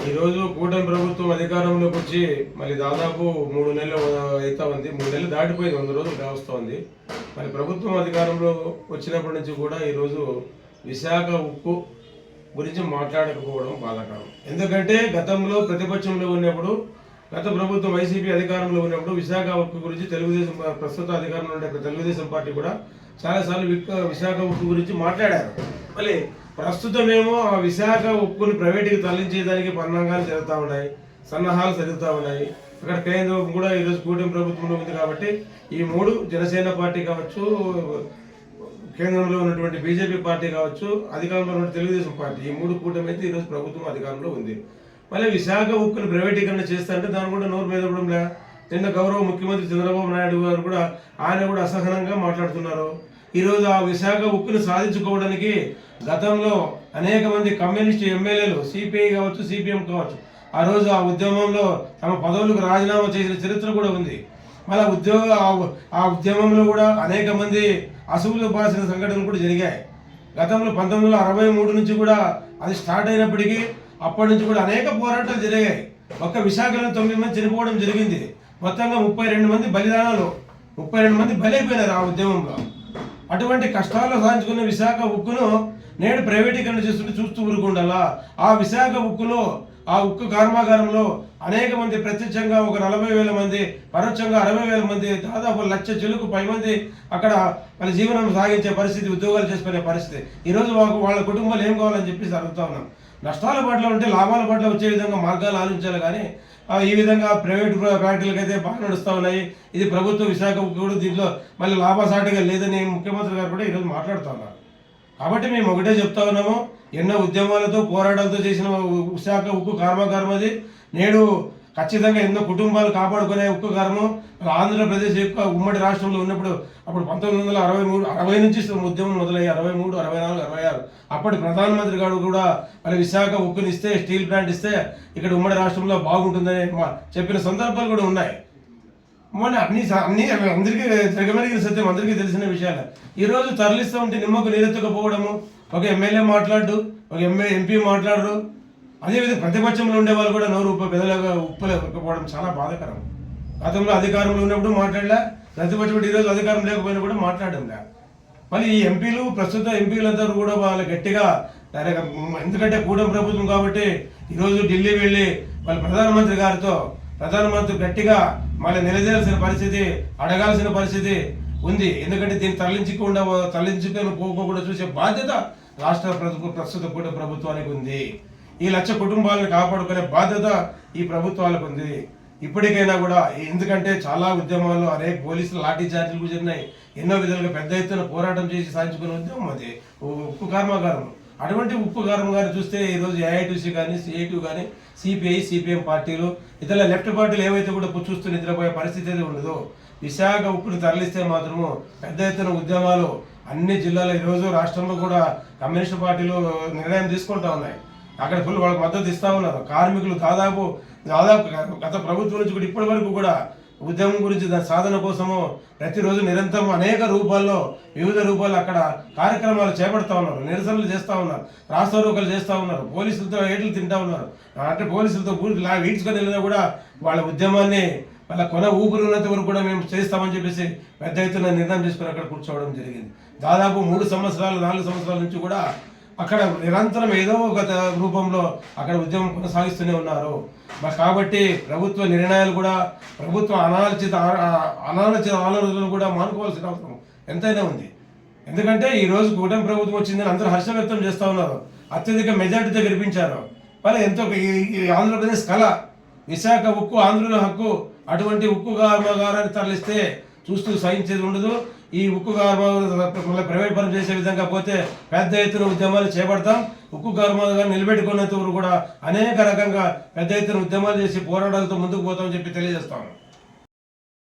ఈరోజు కూటమి ప్రభుత్వం అధికారంలోకి వచ్చి మళ్ళీ దాదాపు 3 నెలలు అవుతా ఉంది. 3 నెలలు దాటిపోయింది, 100 రోజులు కావస్తోంది. మరి ప్రభుత్వం అధికారంలో వచ్చినప్పటి నుంచి కూడా ఈరోజు విశాఖ ఉక్కు గురించి మాట్లాడకపోవడం బాధాకరం. ఎందుకంటే గతంలో ప్రతిపక్షంలో ఉన్నప్పుడు, గత ప్రభుత్వం వైసీపీ అధికారంలో ఉన్నప్పుడు విశాఖ ఉక్కు గురించి తెలుగుదేశం ప్రస్తుత అధికారంలో ఉండే తెలుగుదేశం పార్టీ కూడా చాలాసార్లు విశాఖ ఉక్కు గురించి మాట్లాడారు. మళ్ళీ ప్రస్తుతమేమో ఆ విశాఖ ఉక్కుని ప్రైవేటుకి తరలించేదానికి పన్నాగాలు జరుగుతూ ఉన్నాయి, సన్నాహాలు జరుగుతూ ఉన్నాయి. అక్కడ కేంద్రం కూడా ఈరోజు కూటమి ప్రభుత్వంలో ఉంది కాబట్టి ఈ మూడు, జనసేన పార్టీ కావచ్చు, కేంద్రంలో ఉన్నటువంటి బీజేపీ పార్టీ కావచ్చు, అధికారంలో ఉన్న తెలుగుదేశం పార్టీ, ఈ మూడు కూటమి అయితే ఈరోజు ప్రభుత్వం అధికారంలో ఉంది. మళ్ళీ విశాఖ ఉక్కుని ప్రైవేటీకరణ చేస్తారంటే దాని కూడా నోరు మెదపడం లే. నిన్న గౌరవ ముఖ్యమంత్రి చంద్రబాబు నాయుడు గారు కూడా ఆయన కూడా అసహనంగా మాట్లాడుతున్నారు. ఈరోజు ఆ విశాఖ ఉక్కును సాధించుకోవడానికి గతంలో అనేక మంది కమ్యూనిస్టు ఎమ్మెల్యేలు, సిపిఐ కావచ్చు, సిపిఎం కావచ్చు, ఆ రోజు ఆ ఉద్యమంలో తమ పదవులకు రాజీనామా చేసిన చరిత్ర కూడా ఉంది. మళ్ళీ ఆ ఉద్యమంలో కూడా అనేక మంది అసువులు బాసిన సంఘటనలు కూడా జరిగాయి. గతంలో 1963 నుంచి కూడా అది స్టార్ట్ అయినప్పటికీ అప్పటి నుంచి కూడా అనేక పోరాటాలు జరిగాయి. ఒక్క విశాఖలో 9 మంది చనిపోవడం జరిగింది. మొత్తంగా 32 మంది బలిదానాలు, 32 మంది బలైపోయినారు ఆ ఉద్యమంలో. అటువంటి కష్టాల్లో సాధించుకున్న విశాఖ ఉక్కును నేడు ప్రైవేటీకరణ చేస్తుంటే చూస్తూ ఊరుకుండాలా? ఆ విశాఖ ఉక్కులో, ఆ ఉక్కు కర్మాగారంలో అనేక మంది ప్రత్యక్షంగా ఒక 40,000 మంది, పరోక్షంగా 60,000 మంది, దాదాపు 1,00,000 చెలుకు పై మంది అక్కడ వాళ్ళ జీవనం సాగించే పరిస్థితి, ఉద్యోగాలు చేసుకునే పరిస్థితి. ఈరోజు వాళ్ళ కుటుంబాలు ఏం కావాలని చెప్పేసి అడుగుతా ఉన్నాం. నష్టాల పట్ల ఉంటే లాభాల పట్ల వచ్చే విధంగా మార్గాలు ఆలోచించాలి. కానీ ఈ విధంగా ప్రైవేట్ ఫ్యాక్టరీలకు అయితే బాగా నడుస్తూ ఉన్నాయి. ఇది ప్రభుత్వ విశాఖ ఉక్కు కూడా దీంట్లో మళ్ళీ లాభసాటిగా లేదని ముఖ్యమంత్రి గారు కూడా ఈరోజు మాట్లాడుతూ ఉన్నారు. కాబట్టి మేము ఒకటే చెప్తా ఉన్నాము, ఎన్నో ఉద్యమాలతో పోరాటాలతో చేసిన విశాఖ ఉక్కు కర్మాగారం అది నేడు ఖచ్చితంగా ఎన్నో కుటుంబాలు కాపాడుకునే ఉక్కు కర్మం. ఆంధ్రప్రదేశ్ యొక్క ఉమ్మడి రాష్ట్రంలో ఉన్నప్పుడు అప్పుడు 1960 నుంచి ఉద్యమం మొదలయ్యి 63, 64, 66 అప్పటి ప్రధానమంత్రి గారు కూడా మరి విశాఖ ఉక్కుని ఇస్తే, స్టీల్ ప్లాంట్ ఇస్తే ఇక్కడ ఉమ్మడి రాష్ట్రంలో బాగుంటుందని చెప్పిన సందర్భాలు కూడా ఉన్నాయి. మన అన్ని అందరికీ జగమెరిగిన సత్యం, అందరికీ తెలిసిన విషయాలు. ఈరోజు తరలిస్తూ ఉంటే నిమ్మకు నీరెత్తుకపోవడము, ఒక ఎమ్మెల్యే మాట్లాడు, ఒక ఎంపీ మాట్లాడరు. అదేవిధంగా ప్రతిపక్షంలో ఉండే వాళ్ళు కూడా నోరు పెదలుగా ఉప్పులేకపోవడం చాలా బాధాకరం. గతంలో అధికారంలో ఉన్నప్పుడు మాట్లాడలే, ప్రతిపక్షం ఈరోజు అధికారం లేకపోయినా కూడా మాట్లాడడం లే. మళ్ళీ ఈ ఎంపీలు, ప్రస్తుత ఎంపీలందరూ కూడా వాళ్ళు గట్టిగా, ఎందుకంటే కూటమి ప్రభుత్వం కాబట్టి ఈరోజు ఢిల్లీ వెళ్ళి వాళ్ళ ప్రధానమంత్రి గట్టిగా మళ్ళీ నిలదీయాల్సిన పరిస్థితి, అడగాల్సిన పరిస్థితి ఉంది. ఎందుకంటే దీన్ని తరలించుకొని పోకుండా చూసే బాధ్యత రాష్ట్ర ప్రస్తుత కూటమి ప్రభుత్వానికి ఉంది. ఈ 1,00,000 కుటుంబాలను కాపాడుకునే బాధ్యత ఈ ప్రభుత్వాలకు ఉంది. ఇప్పటికైనా కూడా, ఎందుకంటే చాలా ఉద్యమాల్లో అనేక పోలీసులు లాఠీ చార్జీలు జరిగినాయి. ఎన్నో విధాలుగా పెద్ద ఎత్తున పోరాటం చేసి సాధించుకునే ఉద్యమం అది ఉక్కు కర్మాగారం. అటువంటి ఉక్కు కర్మాగారం చూస్తే ఈరోజు ఏఐటీసీ కానీ, సిఐటి కానీ, సిపిఐ, సిపిఎం పార్టీలు, ఇతర లెఫ్ట్ పార్టీలు ఏవైతే కూడా చూస్తూ నిద్రపోయే పరిస్థితి అయితే ఉండదు. విశాఖ ఉక్కుని తరలిస్తే మాత్రము పెద్ద ఎత్తున ఉద్యమాలు అన్ని జిల్లాలో, ఈరోజు రాష్ట్రంలో కూడా కమ్యూనిస్ట్ పార్టీలు నిర్ణయం తీసుకుంటా ఉన్నాయి. అక్కడ ఫుల్ వాళ్ళకి మద్దతు ఇస్తూ ఉన్నారు. కార్మికులు దాదాపు గత ప్రభుత్వం నుంచి కూడా ఇప్పటి వరకు కూడా ఉద్యమం గురించి, దాని సాధన కోసము ప్రతిరోజు నిరంతరం అనేక రూపాల్లో, వివిధ రూపాల్లో అక్కడ కార్యక్రమాలు చేపడతా ఉన్నారు, నిరసనలు చేస్తూ ఉన్నారు, రాస్తారోకలు చేస్తూ ఉన్నారు, పోలీసులతో ఏట్లు తింటా ఉన్నారు. అంటే పోలీసులతో వీడ్చుకొని వెళ్ళినా కూడా వాళ్ళ ఉద్యమాన్ని వాళ్ళ ఊపిరి ఉన్నంత వరకు కూడా మేము చేస్తామని చెప్పేసి పెద్ద ఎత్తున నిర్ణయం తీసుకుని అక్కడ కూర్చోవడం జరిగింది. దాదాపు 3 సంవత్సరాలు, 4 సంవత్సరాల నుంచి కూడా అక్కడ నిరంతరం ఏదో ఒక రూపంలో అక్కడ ఉద్యమం కొనసాగిస్తూనే ఉన్నారు. మరి కాబట్టి ప్రభుత్వ నిర్ణయాలు కూడా, ప్రభుత్వ అనాలోచిత ఆలోచనలు కూడా మానుకోవాల్సిన అవసరం ఎంతైనా ఉంది. ఎందుకంటే ఈరోజు కూటమి ప్రభుత్వం వచ్చిందని అందరూ హర్షం వ్యక్తం చేస్తూ ఉన్నారు, అత్యధిక మెజార్టీతో గెలిపించారు. మరి ఎంతో ఈ ఆంధ్రప్రదేశ్ కళ, విశాఖ ఉక్కు ఆంధ్రుల హక్కు. అటువంటి ఉక్కు కర్మాగారాన్ని తరలిస్తే చూస్తూ సహించేది ఉండదు. ఈ ఉక్కు కర్మాగారం ప్రైవేట్ పరం చేసే విధంగా పోతే పెద్ద ఎత్తున ఉద్యమాలు చేపడతాం. ఉక్కు కర్మాగారం నిలబెట్టుకునేంత వరకు కూడా అనేక రకంగా పెద్ద ఎత్తున ఉద్యమాలు చేసి పోరాటాలతో ముందుకు పోతామని చెప్పి తెలియజేస్తాము.